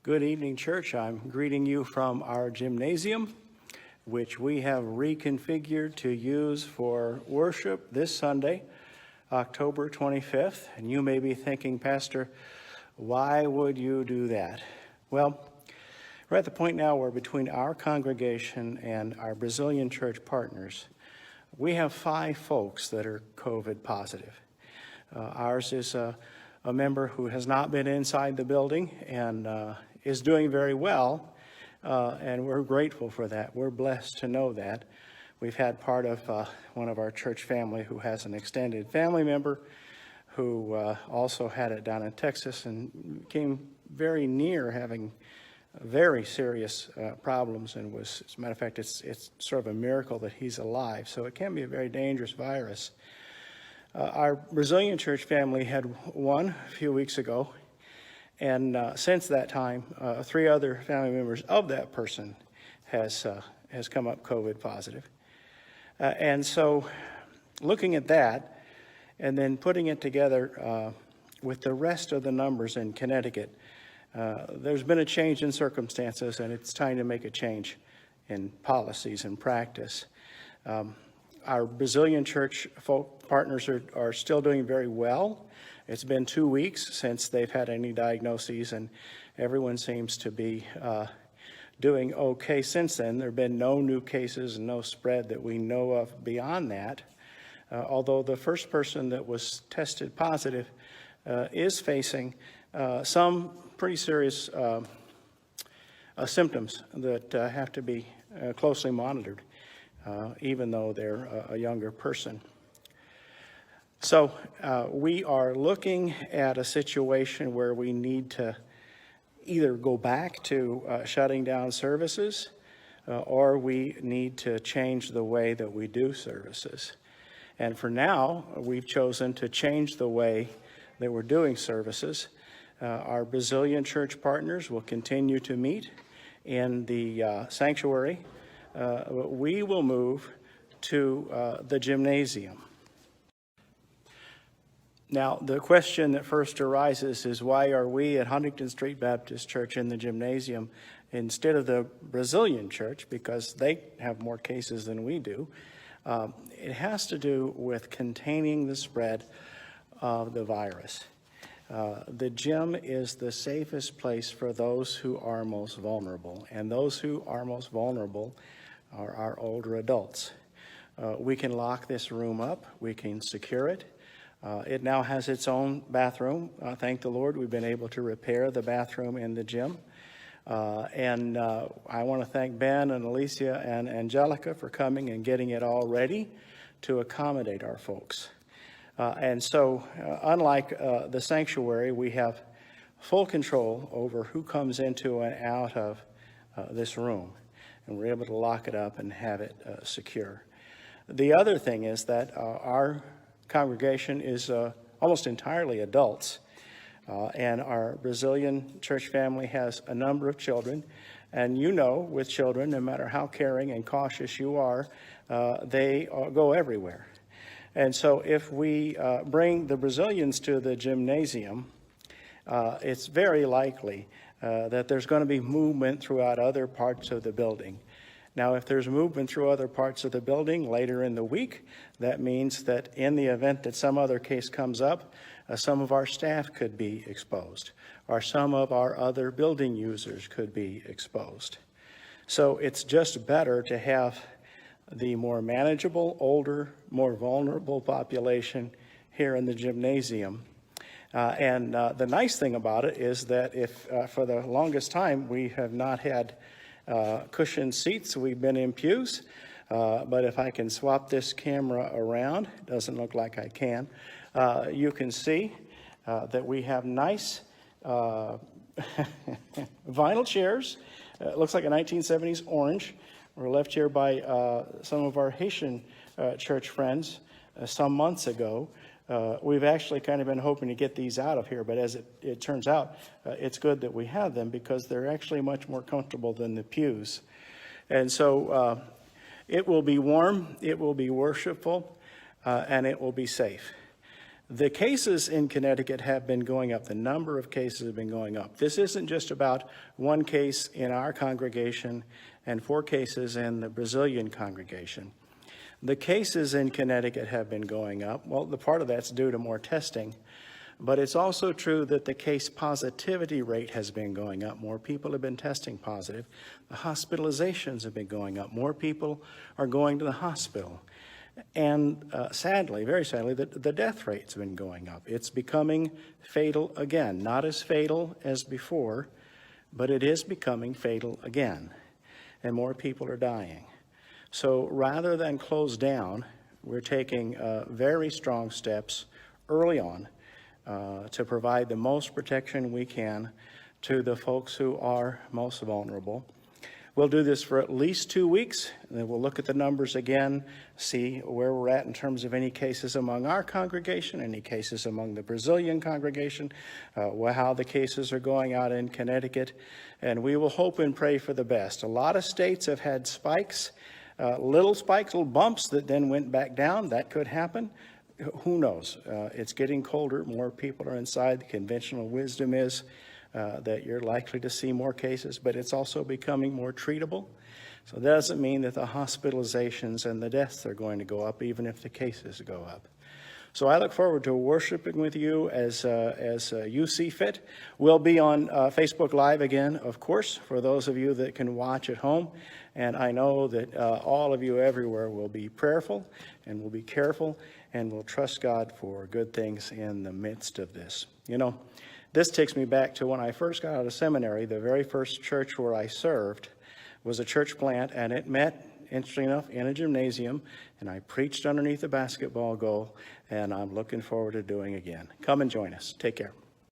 Good evening, church. I'm greeting you from our gymnasium, which we have reconfigured to use for worship this Sunday, October 25th. And you may be thinking, Pastor, why would you do that? Well, we're at the point now where between our congregation and our Brazilian church partners, we have 5 folks that are COVID positive. Ours is a member who has not been inside the building and is doing very well, and we're grateful for that. We're blessed to know that. We've had part of one of our church family who has an extended family member who also had it down in Texas and came very near having very serious problems, and was, as a matter of fact, it's sort of a miracle that he's alive. So it can be a very dangerous virus. Our Brazilian church family had one a few weeks ago, and since that time, 3 other family members of that person has come up COVID positive. And so looking at that and then putting it together with the rest of the numbers in Connecticut, there's been a change in circumstances, and it's time to make a change in policies and practice. Our Brazilian church folk partners are still doing very well. It's been 2 weeks since they've had any diagnoses, and everyone seems to be doing okay since then. There have been no new cases and no spread that we know of beyond that, although the first person that was tested positive is facing some pretty serious symptoms that have to be closely monitored, even though they're a younger person. So we are looking at a situation where we need to either go back to shutting down services, or we need to change the way that we do services. And for now, we've chosen to change the way that we're doing services. Our Brazilian church partners will continue to meet in the sanctuary. We will move to the gymnasium. Now, the question that first arises is, why are we at Huntington Street Baptist Church in the gymnasium instead of the Brazilian church, because they have more cases than we do? It has to do with containing the spread of the virus. The gym is the safest place for those who are most vulnerable, and those who are most vulnerable are our older adults. We can lock this room up. We can secure it. It now has its own bathroom. Thank the Lord, we've been able to repair the bathroom in the gym. And I want to thank Ben and Alicia and Angelica for coming and getting it all ready to accommodate our folks. And so, unlike the sanctuary, we have full control over who comes into and out of this room. And we're able to lock it up and have it secure. The other thing is that our congregation is almost entirely adults, and our Brazilian church family has a number of children. And you know, with children, no matter how caring and cautious you are, they go everywhere. And so if we bring the Brazilians to the gymnasium, it's very likely that there's going to be movement throughout other parts of the building. Now, if there's movement through other parts of the building later in the week, that means that in the event that some other case comes up, some of our staff could be exposed, or some of our other building users could be exposed. So it's just better to have the more manageable, older, more vulnerable population here in the gymnasium. And the nice thing about it is that if for the longest time we have not had cushioned seats, we've been in pews, but if I can swap this camera around, it doesn't look like I can, you can see that we have nice vinyl chairs. It looks like a 1970s orange. We're left here by some of our Haitian church friends some months ago. We've actually kind of been hoping to get these out of here, but as it turns out, it's good that we have them because they're actually much more comfortable than the pews. And so it will be warm, it will be worshipful, and it will be safe. The cases in Connecticut have been going up. The number of cases have been going up. This isn't just about one case in our congregation and 4 cases in the Brazilian congregation. The cases in Connecticut have been going up. Well, the part of that's due to more testing, but it's also true that the case positivity rate has been going up. More people have been testing positive. The hospitalizations have been going up. More people are going to the hospital. And sadly, very sadly, the death rate's been going up. It's becoming fatal again. Not as fatal as before, but it is becoming fatal again. And more people are dying. So rather than close down, we're taking very strong steps early on to provide the most protection we can to the folks who are most vulnerable. We'll do this for at least 2 weeks, and then we'll look at the numbers again, see where we're at in terms of any cases among our congregation, any cases among the Brazilian congregation, how the cases are going out in Connecticut, and we will hope and pray for the best. A lot of states have had spikes, little spikes, little bumps that then went back down. That could happen. Who knows? It's getting colder. More people are inside. The conventional wisdom is that you're likely to see more cases, but it's also becoming more treatable. So that doesn't mean that the hospitalizations and the deaths are going to go up, even if the cases go up. So I look forward to worshiping with you as you see fit. We'll be on Facebook Live again, of course, for those of you that can watch at home. And I know that all of you everywhere will be prayerful and will be careful and will trust God for good things in the midst of this. You know, this takes me back to when I first got out of seminary. The very first church where I served was a church plant, and it met, interestingly enough, in a gymnasium, and I preached underneath a basketball goal, and I'm looking forward to doing again. Come and join us. Take care.